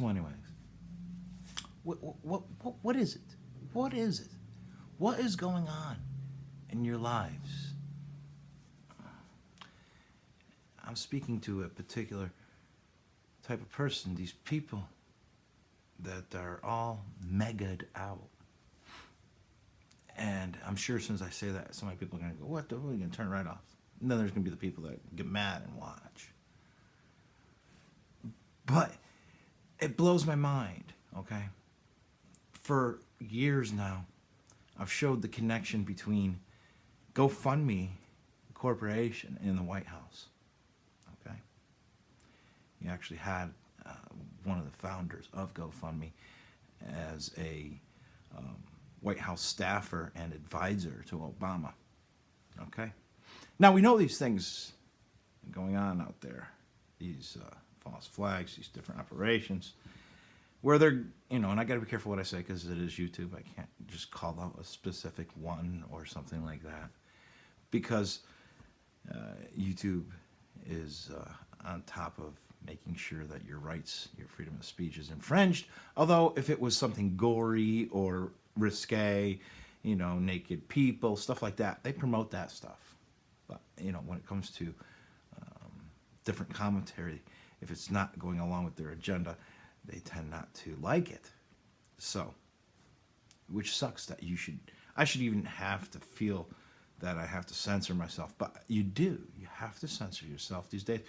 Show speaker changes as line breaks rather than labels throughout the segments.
So, anyways, what is it? What is it? What is going on in your lives? I'm speaking to a particular type of person. These people that are all megaed out. And I'm sure as soon as I say that, so many people are going to go, what? We're going to turn it right off. And then there's going to be the people that get mad and watch. But it blows my mind, okay? For years now, I've showed the connection between GoFundMe Corporation and the White House, okay? You actually had one of the founders of GoFundMe as a White House staffer and advisor to Obama, okay? Now, we know these things going on out there, these false flags, these different operations, where they're, and I got to be careful what I say because it is YouTube. I can't just call out a specific one or something like that because YouTube is on top of making sure that your rights, your freedom of speech is infringed. Although if it was something gory or risque, naked people, stuff like that, they promote that stuff. But, when it comes to different commentary, if it's not going along with their agenda, they tend not to like it. So, which sucks that I should even have to feel that I have to censor myself. But you do. You have to censor yourself these days.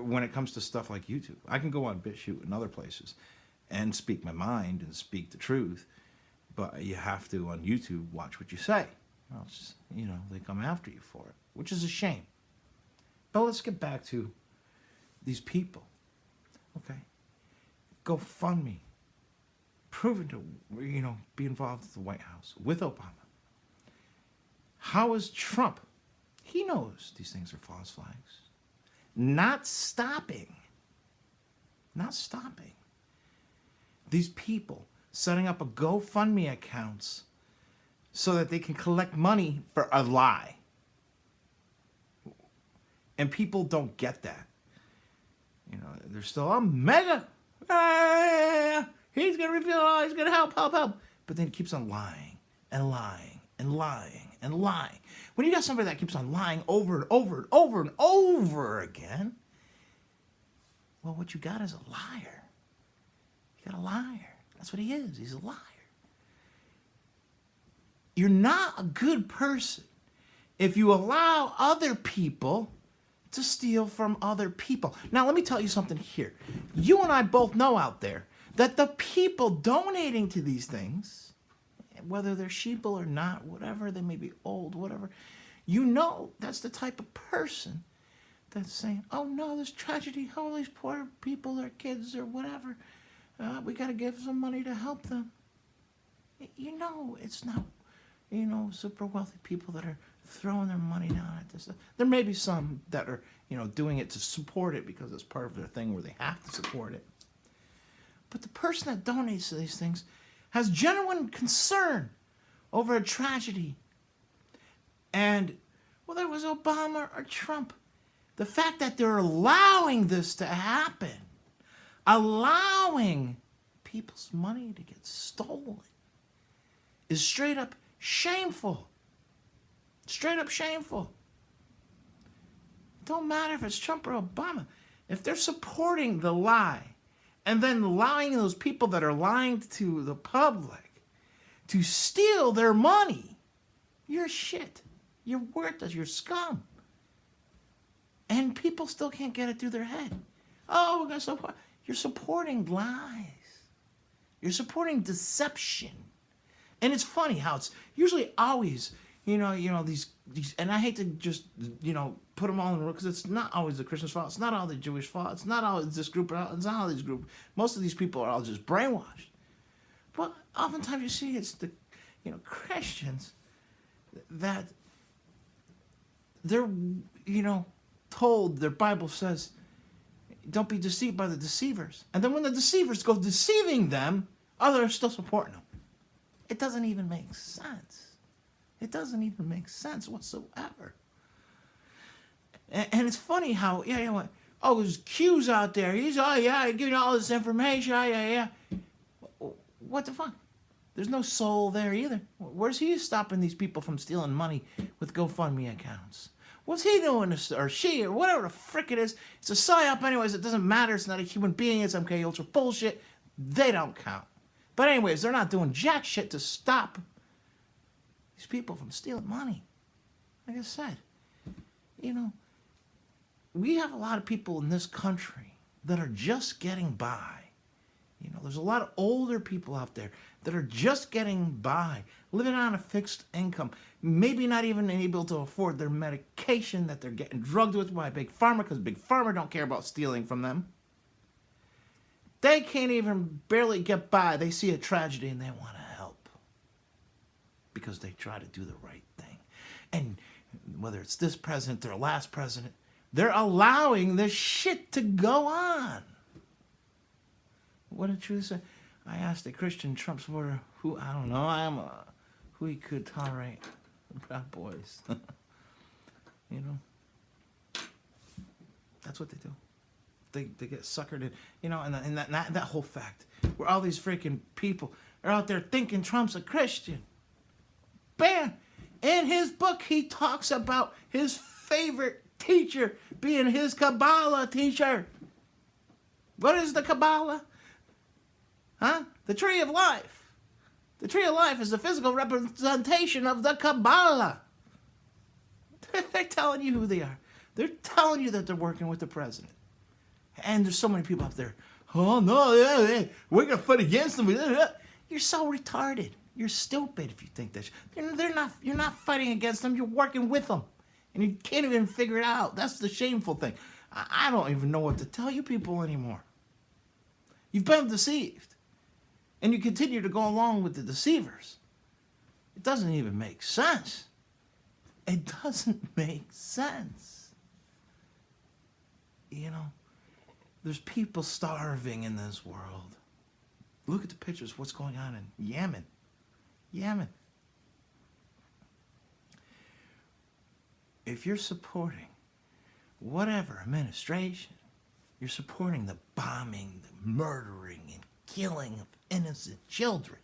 When it comes to stuff like YouTube, I can go on BitChute and other places and speak my mind and speak the truth. But you have to, on YouTube, watch what you say. Or else, they come after you for it, which is a shame. But let's get back to these people, okay? GoFundMe, proven to, be involved with the White House, with Obama. How is Trump? He knows these things are false flags. Not stopping. These people setting up a GoFundMe accounts so that they can collect money for a lie. And people don't get that. They're still, mega. He's going to reveal it all. He's going to help. But then he keeps on lying and lying and lying and lying. When you got somebody that keeps on lying over and over and over and over again, well, what you got is a liar. You got a liar. That's what he is. He's a liar. You're not a good person if you allow other people to steal from other people. Now, let me tell you something here. You and I both know out there that the people donating to these things, whether they're sheeple or not, whatever, they may be old, whatever, that's the type of person that's saying, oh no, there's tragedy, oh, these poor people, their kids or whatever, we got to give some money to help them. It's not, super wealthy people that are throwing their money down at this. There may be some that are, doing it to support it because it's part of their thing where they have to support it. But the person that donates to these things has genuine concern over a tragedy. And whether it was Obama or Trump, the fact that they're allowing this to happen, allowing people's money to get stolen, is straight up shameful. Straight up shameful. It don't matter if it's Trump or Obama. If they're supporting the lie and then allowing those people that are lying to the public to steal their money, you're shit. You're worthless. You're scum. And people still can't get it through their head. Oh, we're going to support. You're supporting lies. You're supporting deception. And it's funny how it's usually always, these, and I hate to just, put them all in a row because it's not always the Christian's fault. It's not all the Jewish fault. It's not always this group. It's not all these groups. Most of these people are all just brainwashed. But oftentimes you see it's the, Christians that they're, told, their Bible says, don't be deceived by the deceivers. And then when the deceivers go deceiving them, others are still supporting them. It doesn't even make sense. It doesn't even make sense whatsoever. And it's funny how, Oh, there's Q's out there. He's, oh yeah, giving you all this information. Oh, yeah. What the fuck? There's no soul there either. Where's he stopping these people from stealing money with GoFundMe accounts? What's he doing, or she, or whatever the frick it is? It's a psyop anyways. It doesn't matter. It's not a human being. It's MK Ultra bullshit. They don't count. But anyways, they're not doing jack shit to stop these people from stealing money. Like I said, we have a lot of people in this country that are just getting by. There's a lot of older people out there that are just getting by, living on a fixed income, maybe not even able to afford their medication that they're getting drugged with by Big Pharma, because Big Pharma don't care about stealing from them. They can't even barely get by. They see a tragedy and they want to help because they try to do the right thing. And whether it's this president or last president, they're allowing this shit to go on. What did Truth say? I asked a Christian Trump supporter who, I don't know, who he could tolerate. Proud Boys. That's what they do. They get suckered in, and that whole fact where all these freaking people are out there thinking Trump's a Christian. Bam! In his book, he talks about his favorite teacher being his Kabbalah teacher. What is the Kabbalah? Huh? The tree of life. The tree of life is the physical representation of the Kabbalah. They're telling you who they are. They're telling you that they're working with the president. And there's so many people out there. Oh, no, yeah, we're going to fight against them. You're so retarded. You're stupid if you think that. You're not fighting against them. You're working with them. And you can't even figure it out. That's the shameful thing. I don't even know what to tell you people anymore. You've been deceived. And you continue to go along with the deceivers. It doesn't even make sense. It doesn't make sense. There's people starving in this world. Look at the pictures. What's going on in Yemen? If you're supporting whatever administration, you're supporting the bombing, the murdering, and killing of innocent children,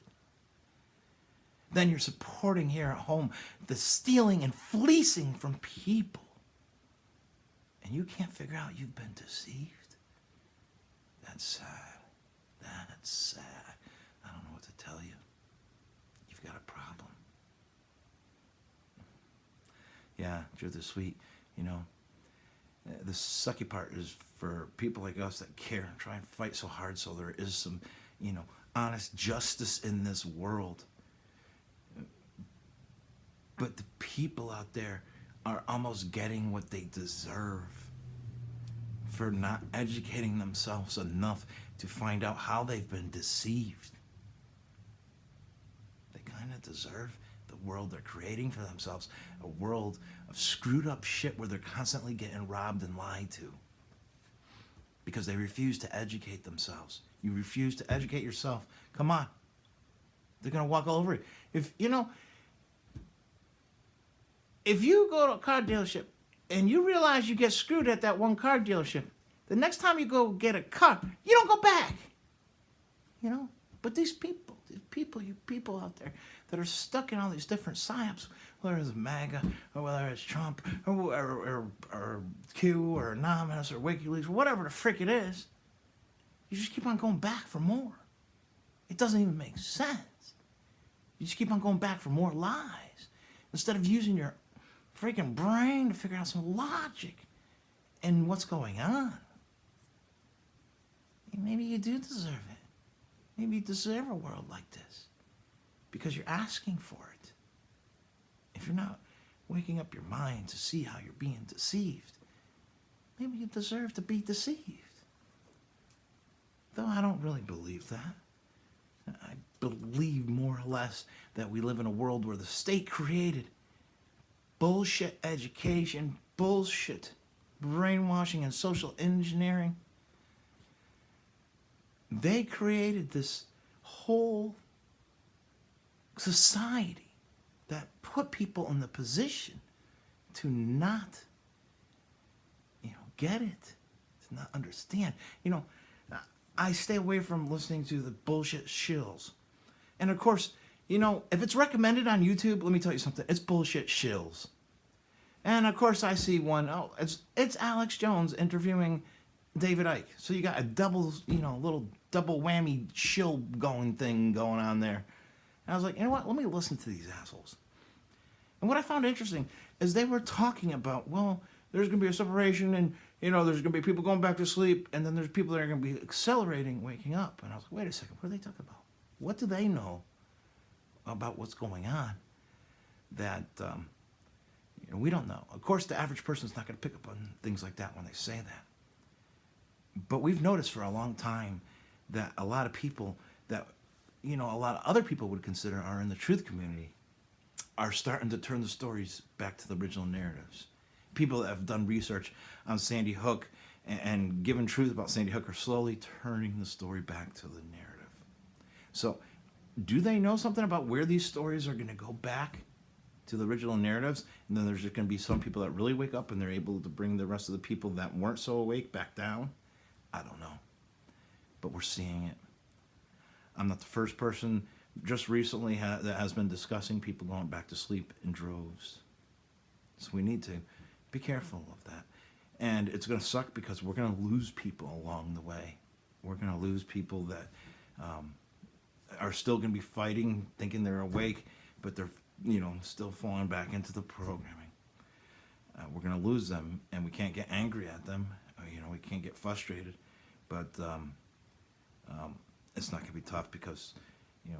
then you're supporting here at home the stealing and fleecing from people. And you can't figure out you've been deceived. That's sad. That's sad. I don't know what to tell you. You've got a problem. Yeah, Truth is sweet. The sucky part is for people like us that care and try and fight so hard so there is some, honest justice in this world. But the people out there are almost getting what they deserve for not educating themselves enough to find out how they've been deceived. They kind of deserve the world they're creating for themselves, a world of screwed up shit where they're constantly getting robbed and lied to because they refuse to educate themselves. You refuse to educate yourself. Come on. They're going to walk all over you. If you go to a car dealership and you realize you get screwed at that one car dealership, the next time you go get a car, you don't go back. But you people out there that are stuck in all these different psyops, whether it's MAGA or whether it's Trump or Q or Anonymous or WikiLeaks or whatever the frick it is, you just keep on going back for more. It doesn't even make sense. You just keep on going back for more lies instead of using your freaking brain to figure out some logic in what's going on. Maybe you do deserve it. Maybe you deserve a world like this because you're asking for it. If you're not waking up your mind to see how you're being deceived, maybe you deserve to be deceived. Though I don't really believe that. I believe more or less that we live in a world where the state created bullshit education, bullshit brainwashing and social engineering. They created this whole society that put people in the position to not, get it, not understand. I stay away from listening to the bullshit shills. And of course, if it's recommended on YouTube, let me tell you something. It's bullshit shills. And of course, I see one. Oh, it's Alex Jones interviewing David Icke. So you got a double, little double whammy shill going thing going on there. And I was like, you know what? Let me listen to these assholes. And what I found interesting is they were talking about, well, there's going to be a separation, and there's going to be people going back to sleep, and then there's people that are going to be accelerating, waking up. And I was like, wait a second, what are they talking about? What do they know about what's going on that we don't know? Of course, the average person's not going to pick up on things like that when they say that. But we've noticed for a long time that a lot of people that a lot of other people would consider are in the truth community are starting to turn the stories back to the original narratives. People that have done research on Sandy Hook and given truth about Sandy Hook are slowly turning the story back to the narrative. So, do they know something about where these stories are going to go back to the original narratives? And then there's just going to be some people that really wake up and they're able to bring the rest of the people that weren't so awake back down? I don't know. But we're seeing it. I'm not the first person just recently that has been discussing people going back to sleep in droves. So we need to be careful of that. And it's going to suck because we're going to lose people along the way. We're going to lose people that are still going to be fighting, thinking they're awake, but they're, still falling back into the programming. We're going to lose them, and we can't get angry at them. We can't get frustrated. But it's not going to be tough because,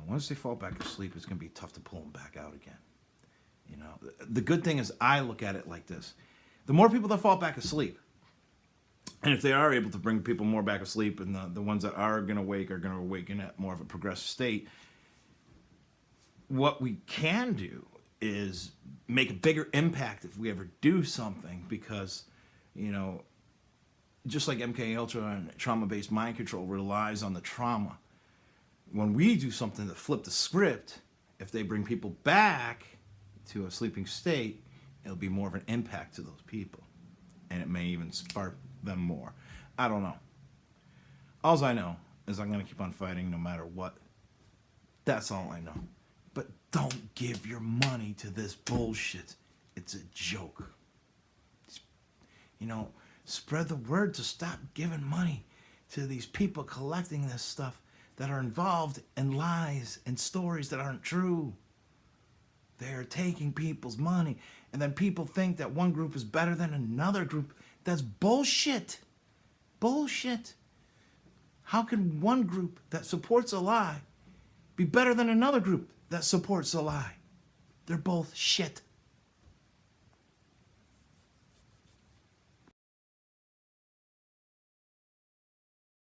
once they fall back asleep, it's going to be tough to pull them back out again. The good thing is I look at it like this. The more people that fall back asleep, and if they are able to bring people more back asleep, and the ones that are going to wake are going to awaken at more of a progressive state, what we can do is make a bigger impact if we ever do something because, just like MK Ultra and trauma-based mind control relies on the trauma. When we do something to flip the script, if they bring people back to a sleeping state, it'll be more of an impact to those people. And it may even spark them more. I don't know. All I know is I'm going to keep on fighting no matter what. That's all I know. But don't give your money to this bullshit. It's a joke. Spread the word to stop giving money to these people collecting this stuff that are involved in lies and stories that aren't true. They're taking people's money, and then people think that one group is better than another group. That's bullshit. Bullshit. How can one group that supports a lie be better than another group that supports a lie? They're both shit.